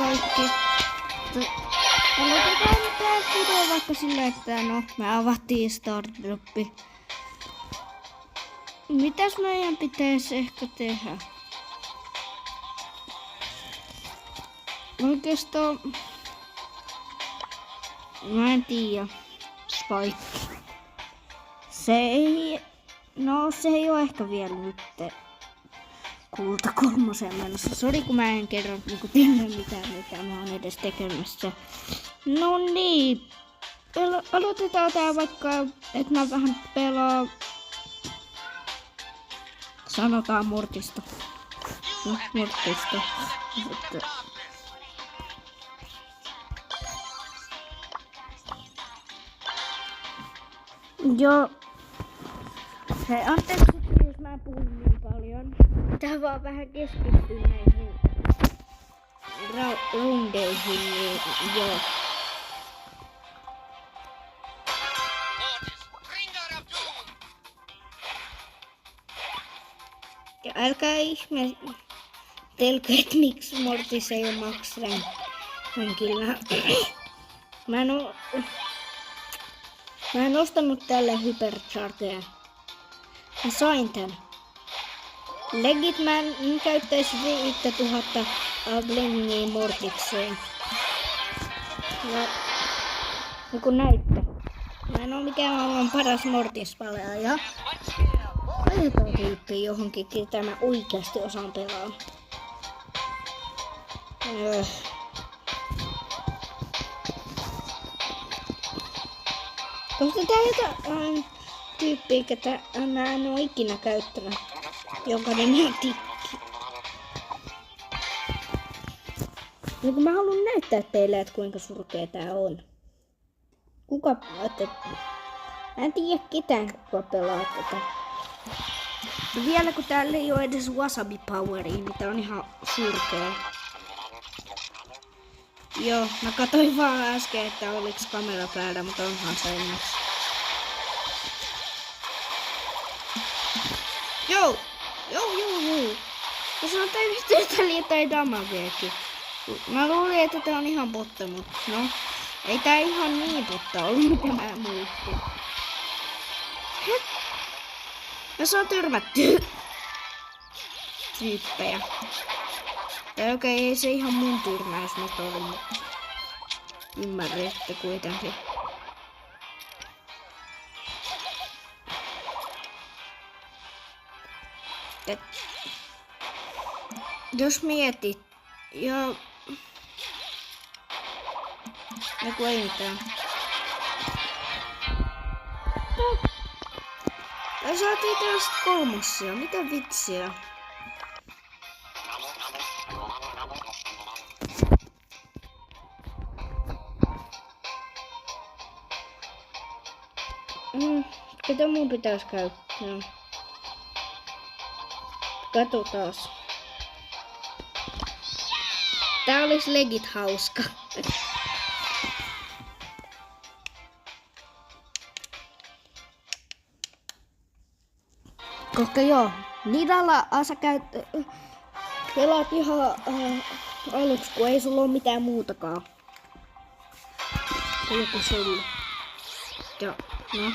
kaikki. Aloitetaan tää video vaikka sillä, että no, me avattiin Stardroppi. Mitäs meidän pitäisi ehkä tehdä? Oikeastaan mä en tiedä. Spike. Se ei ole ehkä vielä nyt kulta 3 menossa. Sori kun mä en kerro tiedä mitä mä oon edes tekemässä. No niin. Aloitetaan tää vaikka, että mä vähän pelaan. Sanotaan Mortista. No, Mortista. Joo. Hei, anteeksi, jos mä puhun niin paljon. Tää vaan vähän keskittyy näihin rundeihin, niin joo. Ja älkää ihmetelkö, että miksi Mortis ei ole Max Rankilla. Mä en ostanut tälle Hyperchargea. Mä sain tän. Legit mä en käyttäisi 5000 blingiä Mortikseen. Ja niin kuin näitte. Mä en oo mikään maailman paras Mortis-pelaaja. Ajetaan tyyppiä johonkin, ketä mä oikeasti osaan pelaa. Koska tää jotain tyyppiä, ketä mä en oo ikinä käyttänyt. Jonka nimi on Tikki. Ja kun mä haluan näyttää teille, että kuinka surkea tää on. Mä en tiedä ketään, kuka pelaa tätä. Ja vielä kun täällä ei oo edes Wasabi Poweria, niin tää on ihan surkea. Joo, mä katsoin vaan äsken, että oliks kamera päällä, mutta onhan se ennäs. Joo. Ja se on tehty jotain damageekin. Mä luulin, että tää on ihan botta, mutta no. Ei tää ihan niin botta ollut, mitä mä muistin. Ja se on törmätty tyyppejä. Tai okei, ei se ihan mun tyrmäys nyt ollut, mutta ymmärrätte kuitenkin. Jos mietit, ja ei mitään. Tai saatiin tällaista 3. Mitä vitsiä? Ketä mun pitäis käyttää? Katsotaan. Tää olisi legit hauska. Koska joo, Nidalla sä pelaat ihan aluksi, kun ei sulla oo mitään muutakaan. Joku sulla. Joo, no.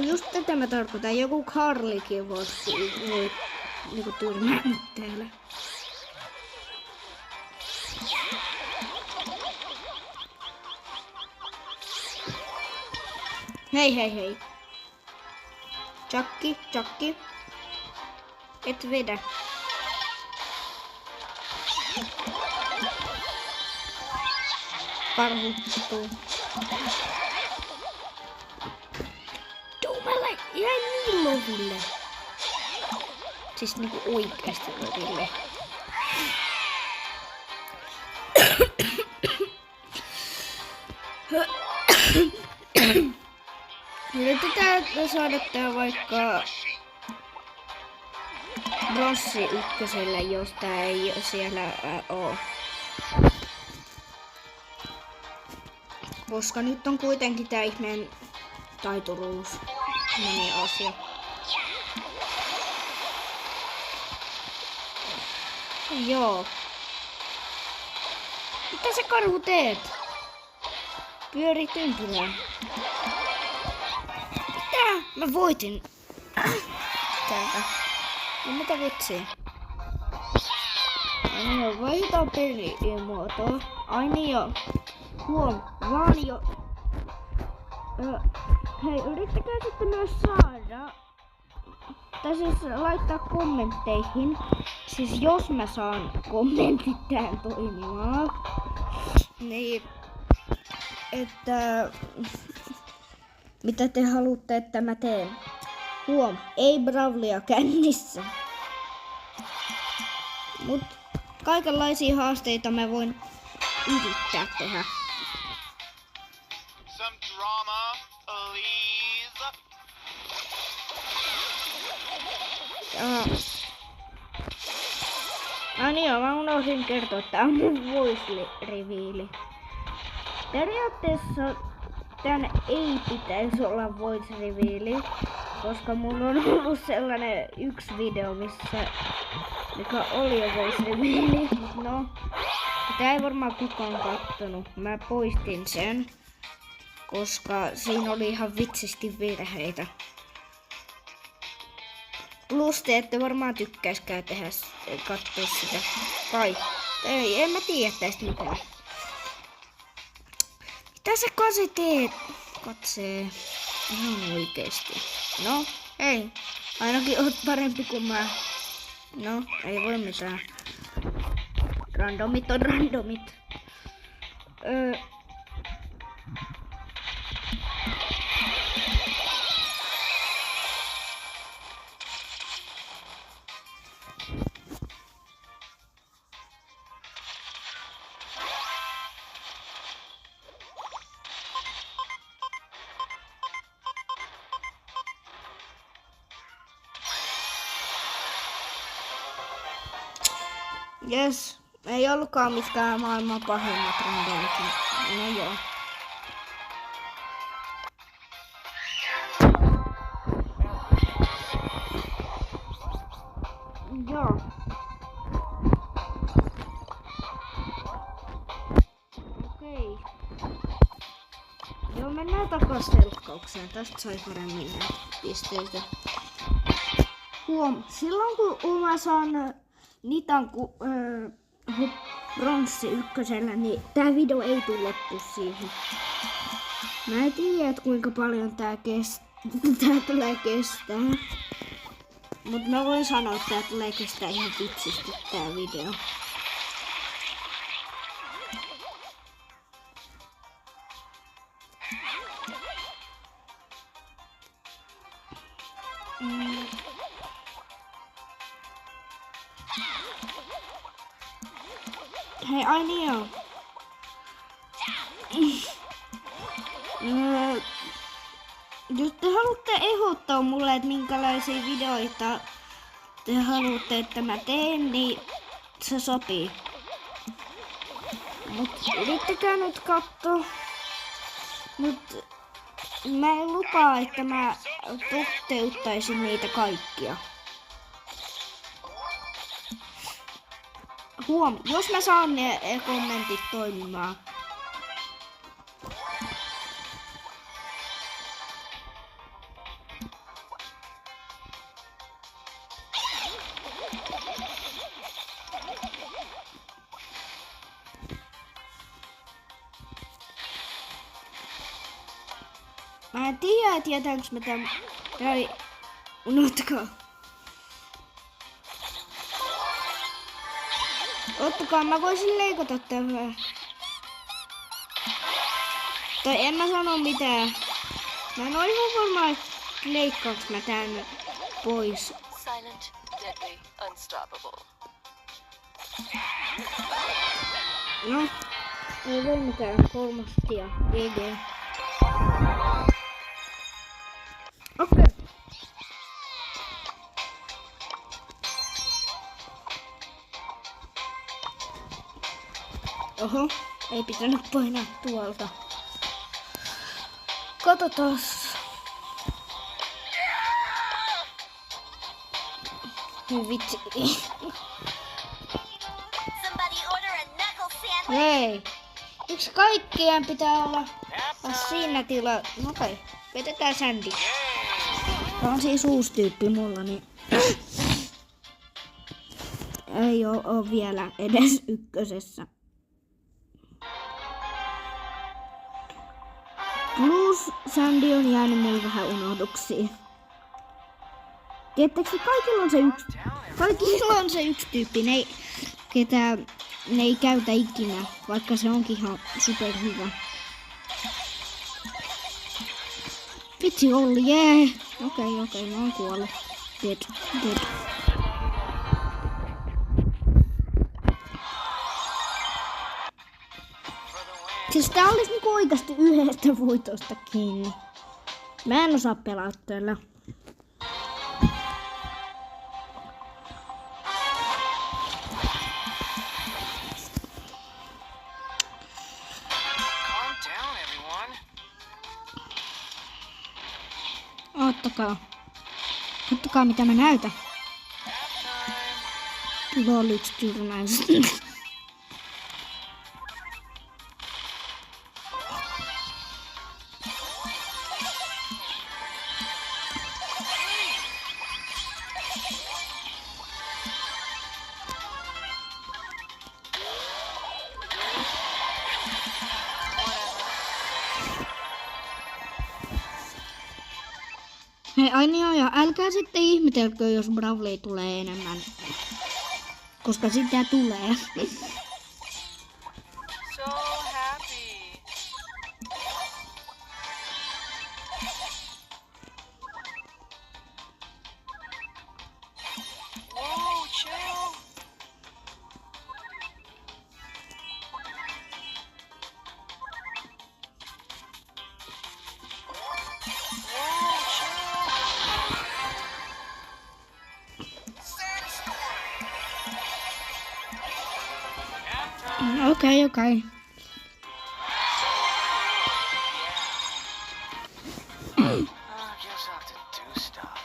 Just tätä mä tarkoitan. Joku Carlikin voi niinku tyrmää mut täällä. Hei. Chucky. Et vedä. Karhuttuu. Mä jäin niin loville. Siis niinku oikeesti loville. Yritetään saada tää vaikka Brossi 1, jos tää ei siellä oo. Koska nyt on kuitenkin tää ihmeen taituruus. Meni asia. Joo. Mitä sä karhu teet? Pyörit ympyrää. Mitä? Mä voitin. Täältä. No mitä vitsiä? Ai niin joo, vaihdetaan pelimuotoa. Ai niin joo. Huom, vaan jo. Hei, yrittäkää sitten myös saada. Tai siis laittaa kommentteihin. Siis jos mä saan kommentit tähän toimimaan. Niin. Että. Mitä te haluatte, että mä teen? Huom, ei Brawlia kännissä. Mut kaikenlaisia haasteita mä voin yrittää tehdä. Some drama, please. Niin joo, mä unohdin kertoa, että tää on mun voice reveali. Periaatteessa tän ei pitäisi olla voice reveali, koska mulla on ollut sellainen yksi video, mikä oli jo voice reveali. No, sitä ei varmaan kukaan kattonut. Mä poistin sen, koska siinä oli ihan vitsisti virheitä. Plus te ette varmaan tykkäiskään katsoa sitä. Kai. Ei, en mä tiedä tästä mitään. Mitä sä Kase teet? Katsee. Ihan oikeesti. No, ei. Ainakin oot parempi kuin mä. No, ei voi mitään. Randomit on randomit. Jes, ei ollutkaan mitkään maailman pahimmat randomit. No joo. Joo. Okei. Joo, mennään takas selkkaukseen. Tästä sai paremmin pisteitä. Huom, silloin kun mä saan Nitan bronssi ykkösellä, niin tää video ei tule loppu siihen. Mä en tiedä, kuinka paljon tää tulee kestää. Mut mä voin sanoa, että tää tulee kestää ihan vitsisti tää video. Hei, ai niin joo. Jos te haluatte ehdottaa mulle, että minkälaisia videoita te haluatte, että mä teen, niin se sopii. Mut yrittäkää nyt katsoa. Mut mä en lupaa, että mä toteuttaisin niitä kaikkia. Huom, jos mä saan ne kommentit toimimaan. Mä en tiedä, tietäänkö mä tämän. Tai unohtakaa. Ottakaa, mä voisin leikata tämän. Tai en mä sano mitään. Mä en oo ihan varma, että leikkaaks mä tän pois. Silent, deadly, unstoppable. No, ei voi mitään. Kolmostia. GG. Okei. Oho, ei pitänyt painaa tuolta. Katsotaas. Vitsi. Jei. Miksi kaikkien pitää olla siinä tila? No okei, vedetään Sandy. Tää on siis uusi tyyppi mulla, niin ei oo vielä edes ykkösessä. Plus Sandy on jäänyt mulle vähän unohduksiin. Tiedättekö, kaikilla on se yksi tyyppi, ne ei käytä ikinä, vaikka se onkin ihan superhyvä. Vitsi Olli, jee! Okei, mä oon kuollut. Dead. Siis tää olisi niinku oikeasti yhdestä voitosta kiinni. Mä en osaa pelaa tällä. Kattokaa mitä mä näytän. Lol, yksi tyrmäys. Hei, ai niin ja älkää sitten ihmetelkö, jos Bravley tulee enemmän. Koska sitä tulee. So happy. Whoa, chill. Okei. I guess I'll have to do stuff.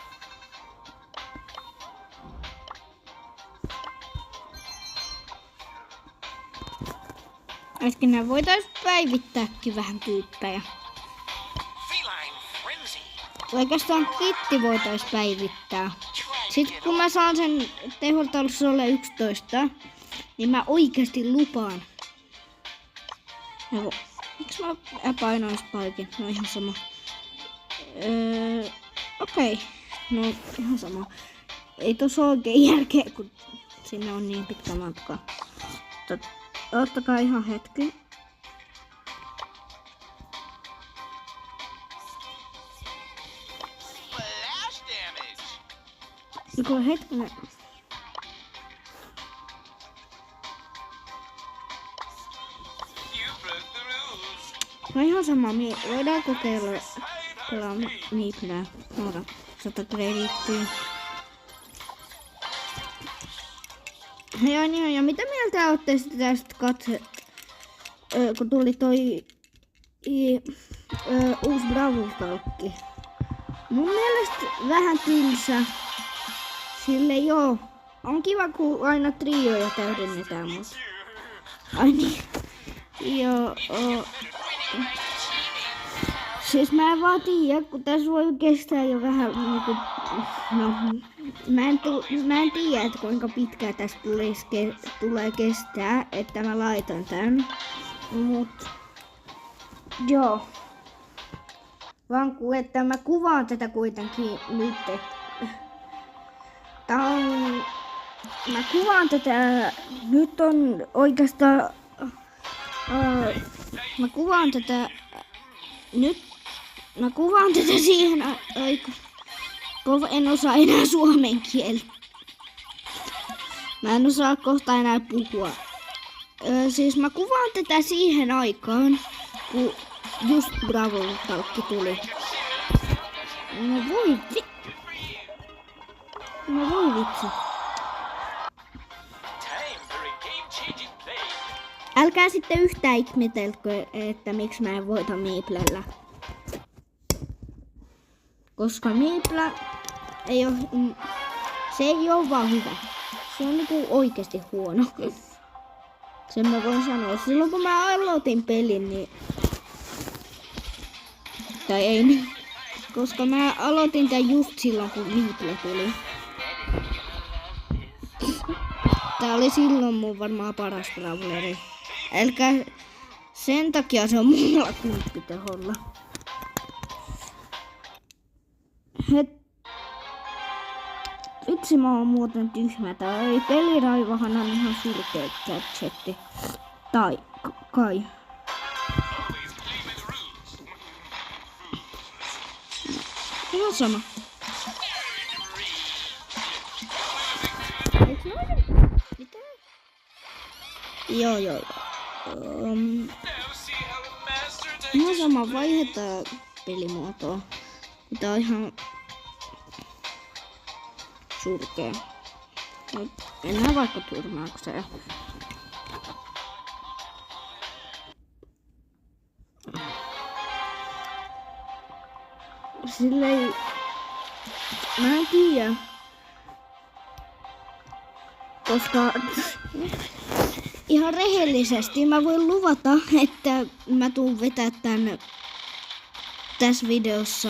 Äsken voitais päivittääkin vähän tyyppejä. Feline frenzy. Oikeastaan kitti voitais päivittää. Sitten kun mä saan sen tehotasolle 11, niin mä oikeesti lupaan. Miksi mä painoin spaikin? No ihan sama. Okei. No ihan sama. Ei tossa oikein järkeä, kun sinne on niin pitkä matka. Ottakaa ihan hetki. Splash damage. Joku hetkinen. You broke the rules. No ihan sama, voidaan kokeilla pelaa Meeplää. Ota, 100 kredittiä. Ja mitä mieltä ootte sitten tästä kun tuli toi uusi Brawl-talkki? Mun mielestä vähän tylsä. Sille joo. On kiva kun aina trioja täydennetään, mutta ai niin. Joo. Siis mä en vaan tiedä, kun tässä voi kestää jo vähän niinku, no, mä en tiedä, että kuinka pitkään tästä tulee kestää, että mä laitan tän. Mut joo. Vaan että mä kuvaan tätä kuitenkin nyt, mä kuvaan tätä, nyt on oikeastaan, mä kuvaan tätä siihen aikaan, en osaa enää suomen kieltä. Mä en osaa kohta enää puhua. Siis mä kuvaan tätä siihen aikaan, kun just Brawl-talkki tuli. No voi vitsi. Älkää sitten yhtään ihmetelkö, että miksi mä en voita Meeplellä. Koska Meeple se ei oo vaan hyvä. Se on niinku oikeesti huono. Sen mä voin sanoa. Silloin kun mä aloitin pelin, niin... Tai ei niin. Koska mä aloitin tän just silloin, kun Meeple tuli. Tää oli silloin mun varmaan paras brawleri. Elkä sen takia se on mulla kulppiteholla. Vitsi mä oon muuten tyhmä. Tää ei peliraivahan on ihan surkea gadgetti. Tai kai. Always play by the rules. Ihan sama. Eiks noin? Mitä? Joo. Now see how a master Ihan sama, vaihdetaan pelimuotoa. Tää on ihan surkea. Mennään vaikka turnaukseen. Silleen... Mä en tiedä. Koska... Ihan rehellisesti mä voin luvata, että mä tuun vetää tän tässä videossa.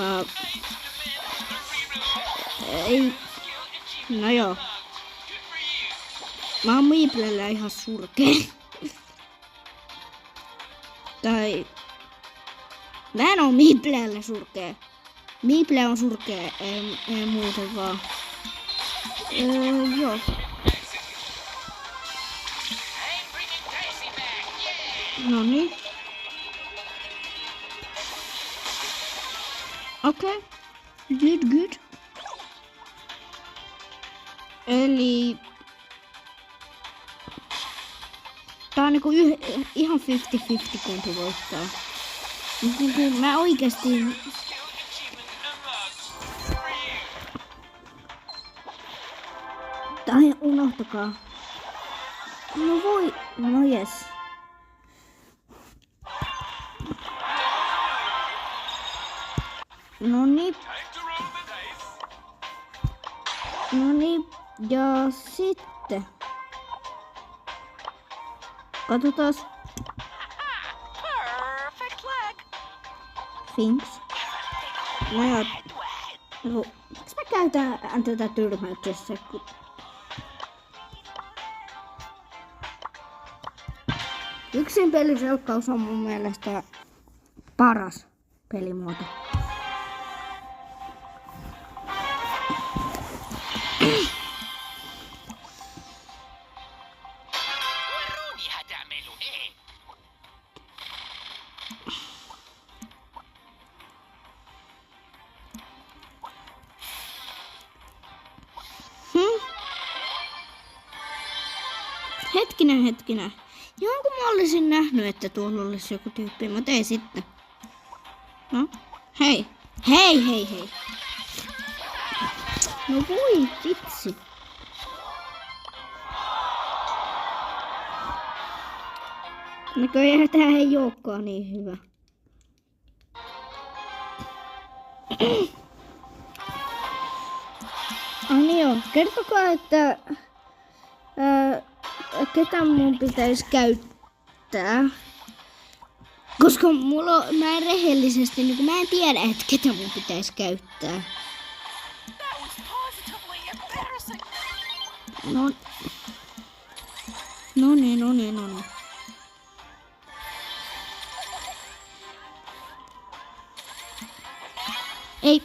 Ei. No joo. Mä oon Meeplellä ihan surkea. Tai... Mä en oo Meeplellä surkea. Meeple on surkea, ei muuten vaan. Joo. Noniin. Okei. Good. Eli... Tää on niinku ihan 50-50 kumpi voittaa. Niin mä oikeesti... Tai unohtakaa. No voi... No jes. Noniin. Noniin. Ja sitten... Katsotaan. Perfect leg. Finks. No joo. No, miksi mä käytän tätä tyrmäyksessä? Yksin peliselkkaus on mun mielestä paras pelimuoto. وروني هتعملوا ايه. Hetkinen. Jonkun mä olisin nähnyt, että tuolla olisi joku tyyppi, mutta ei sitten. No, hei. No voi vitsi. Näköjään tää ei olekaan niin hyvä. Niin joo, kertokaa, että ketä mun pitäisi käyttää. Koska mä en rehellisesti, niin mä en tiedä, että ketä mun pitäisi käyttää. That was positively embarrassing. No niin. Ei.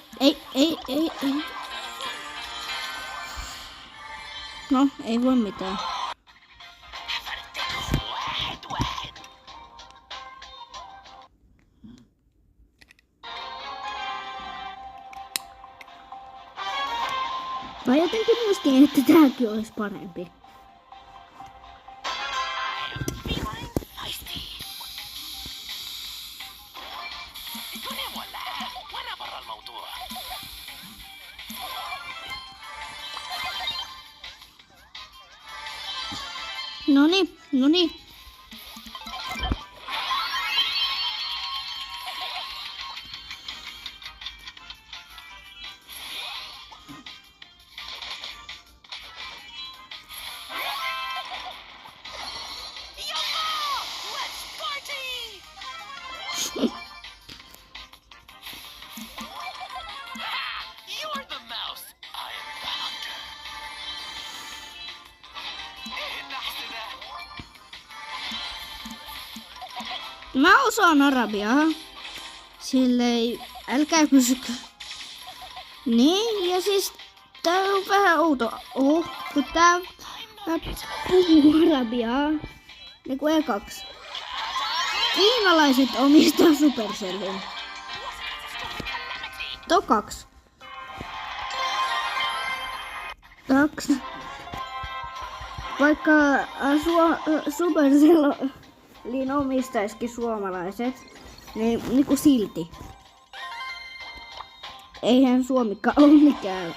No, ei voi mitään. Mä jotenkin muistin, että tääkin olisi parempi. Feeling feisty. هنا ولا وانا برا الموضوع. Noniin. Mä osaan arabiaa. Silleen, älkää kysykö. Niin, ja siis tää on vähän outo. Kun tää puhuu arabiaa. Niinku ekaksi. Kiinalaiset omistaa Supercellin. Tokaksi. Vaikka Supercellin omistaisikin suomalaiset, niin niinku silti. Eihän Suomikaan ole mikään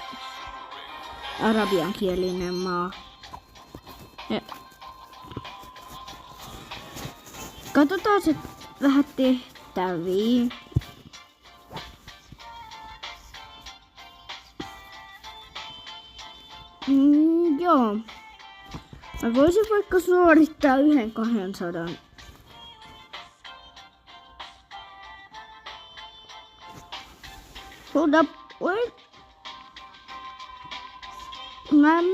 arabiankielinen maa. Ja katsotaan se vähän tehtäviä. Joo. Mä voisin vaikka suorittaa 1-200. Mä en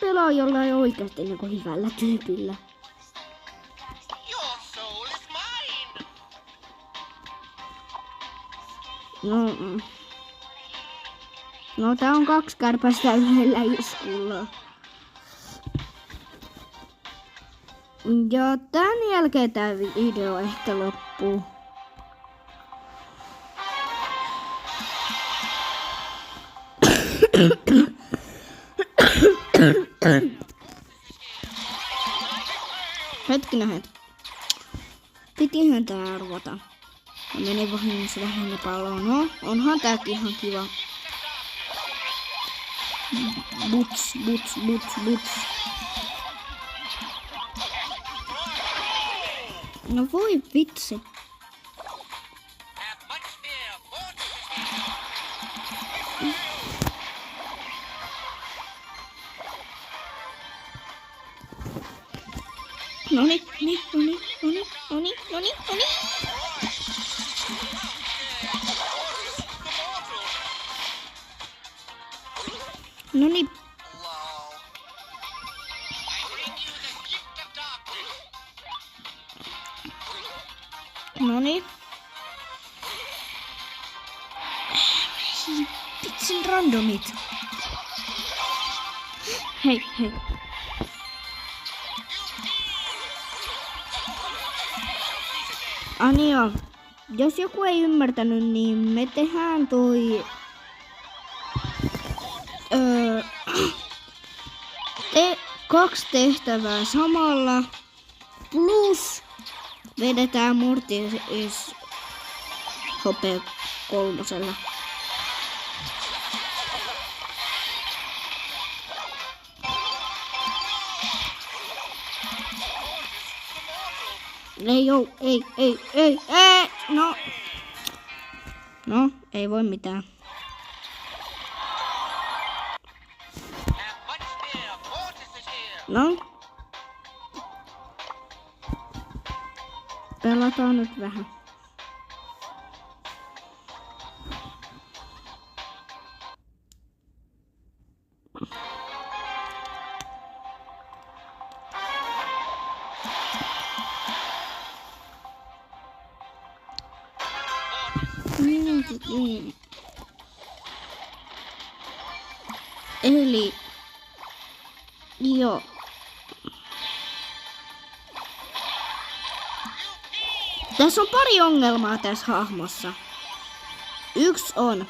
pelaa jollain oikeasti niinku hyvällä tyypillä. Your soul is mine. No tää on 2 kärpästä yhdellä iskulla. Ja tän jälkeen tää video ehkä loppuu. Hetkinen. Pitihän tää arvota. Mä menin vahingossa vähän palloon. No, onhan tääkin ihan kiva. Buts. No voi vitsi. Have much fear. Noni. Noni. Hello. I bring you the gift of darkness. Noni. Vitsin randomit. Hei. Anja, jos joku ei ymmärtänyt, niin me tehdään toi 2 tehtävää samalla plus vedetään Mortis HP 3. Ei. No, ei voi mitään. Have much fear. Mortis is here. No. Pelataan nyt vähän. Eli joo. Tässä on pari ongelmaa tässä hahmossa. Yksi on.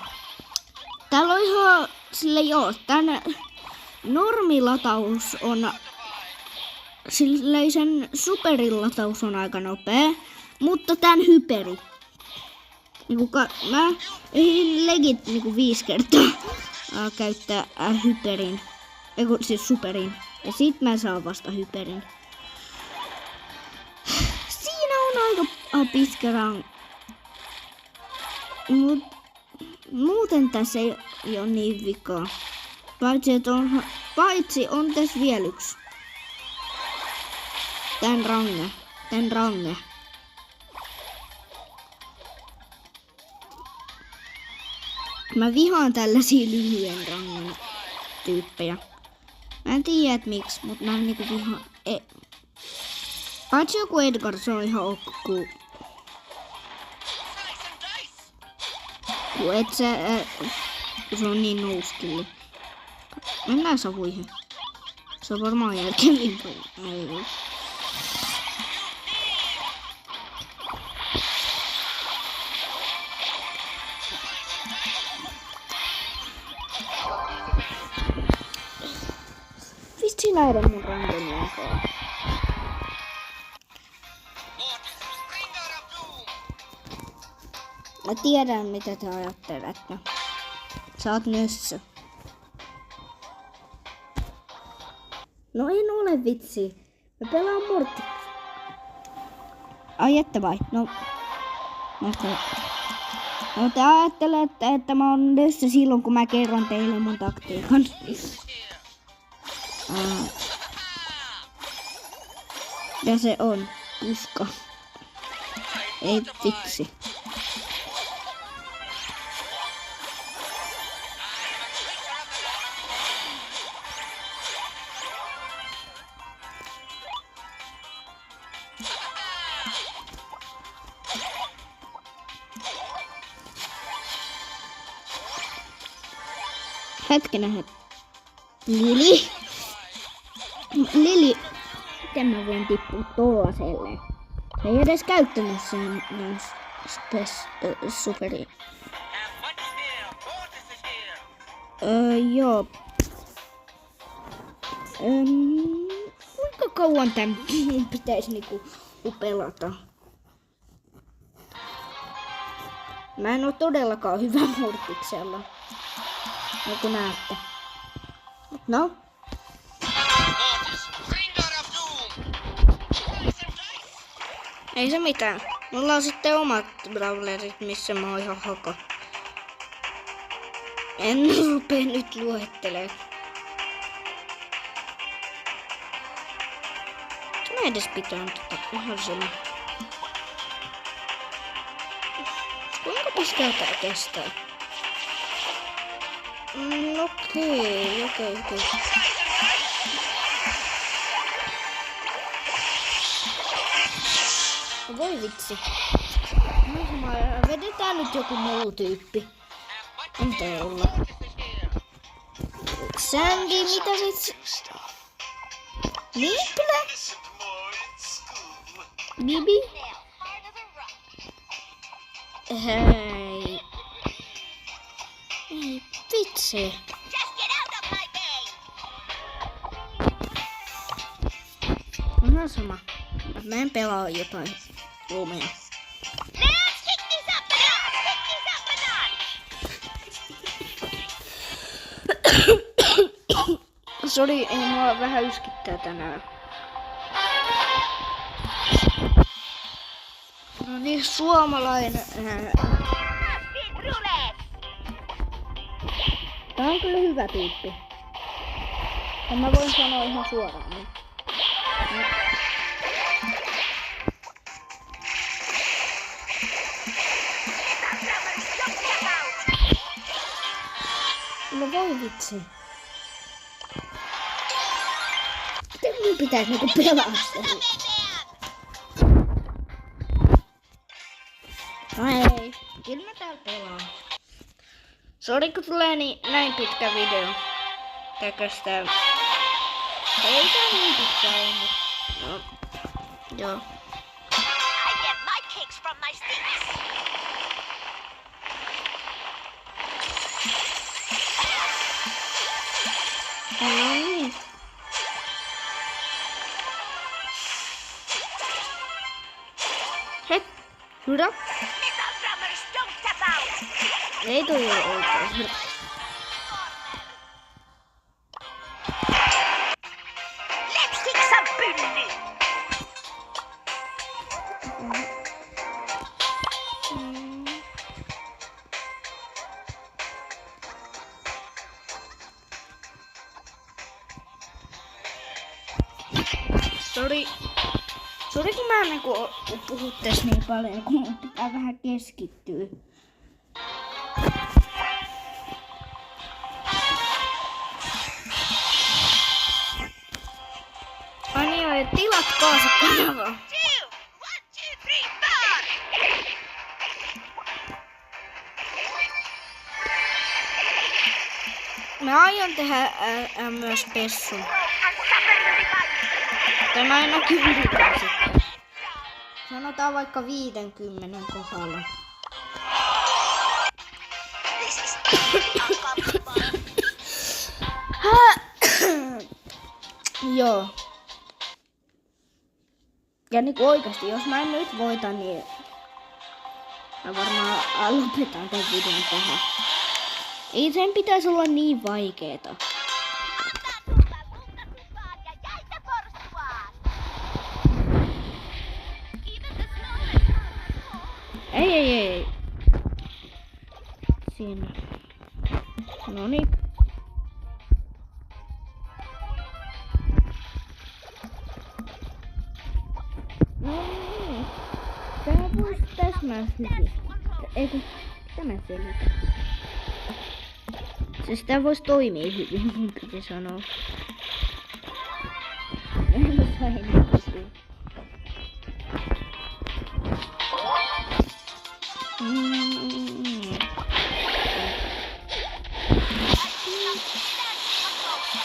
Täällä on ihan sille tän normilataus on silleen sen superin lataus on aika nopea, mutta tän hyperi. Mä ehdin legit 5 kertaa käyttää hyperin. Siis superin. Ja sit mä saan vasta hyperin. Siinä on aika pitkä rang. Muuten tässä ei ole niin vikaa. Paitsi on tässä vielä yksi. Tän range. Mä vihaan tällaisia lyhyen rangan tyyppejä. Mä en tiedä et miksi, mutta mä niinku vihaan. Paitsi joku Edgar, se on ihan ok. Kun et sä... kun se on niin nouskilli. Mennään savuihin. Se on varmaan järkevimpää. Ei. Vitsi näiden mun randomien kanssa. Mä tiedän mitä te ajattelette. Sä oot nössö. No en ole vitsi. Mä pelaan Mortti. Ai että vai? No te ajattelette, että mä oon nössö silloin kun mä kerron teille mun taktiikan. Ja se on usko. Ei vitsi. Hetkinen. Lili. Miten mä voin tippua tollaselle? Se ei edes käyttänyt sen superi. Joo. Kuinka kauan tän pitäisi niinku pelata? Mä en oo todellakaan hyvä Mortiksella. No kun näette. No? Ei se mitään. Mulla on sitten omat brawlerit, missä mä oon ihan haka. En rupee nyt luettelemaan. Mä edes pitää ihan sama. Kuinka pitkään tää kestää? Okei. Voi vitsi. Vedetään nyt joku muu tyyppi. Antaa olla. Sandy, mitä sit? Niiplä? Bibi? Hei. Ei vitsi. Ihan sama. Mä en pelaa jotain lumea. Sori, ei mua vähän yskittää tänään. No niin, suomalainen. Tää on kyllä hyvä tyyppi. Ja mä voin sanoa ihan suoraan. Niin. No voi vitsi. Miten minun pitäisi niinku pelaa sitä? No ei. Kyllä mä täällä pelaan. Sori kun tulee näin pitkä video. Täköstä. Ei tää niin pitkä ole, mutta... No. Joo. No niin. Hei, hyvä. Ei toi ole oikein hyvä. Sori kun mä niinku puhut tässä niin paljon, kun mun pitää vähän keskittyä. Anja, tilatkaa se kanava. Mä aion tehdä myös pessun. Tämä ainakin yritän sitten. Sanotaan vaikka 50 kohdalla. Joo. Ja niin oikeasti, jos mä en nyt voita, niin mä varmaan lopetan tämän videon tähän. Ei sen pitäisi olla niin vaikeeta. Ei. Siinä. Noniin. Tää voisi täsmää hyvin. Eikö, tämä selitä. Se sitä voisi toimia hyvin, mun piti sanoa. En osaa enää kysyä.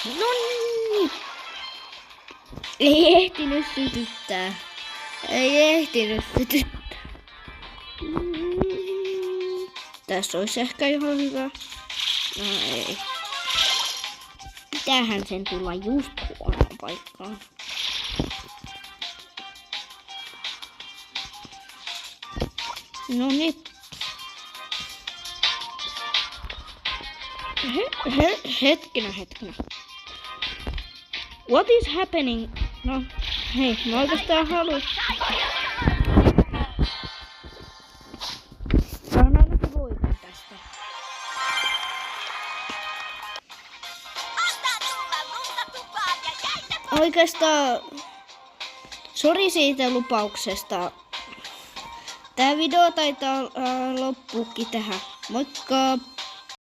Nonni! Ei ehtinyt sytyttää. Tässä olisi ehkä ihan hyvä. No ei. Pitäähän sen tulla just huonoon paikkaan. No niin. Hetkinen. What is happening? No, hei, mä oikeastaan haluan. Saan ainakin voiton tästä. Oikeastaan, sori siitä lupauksesta. Tää video taitaa loppuukin tähän. Moikka!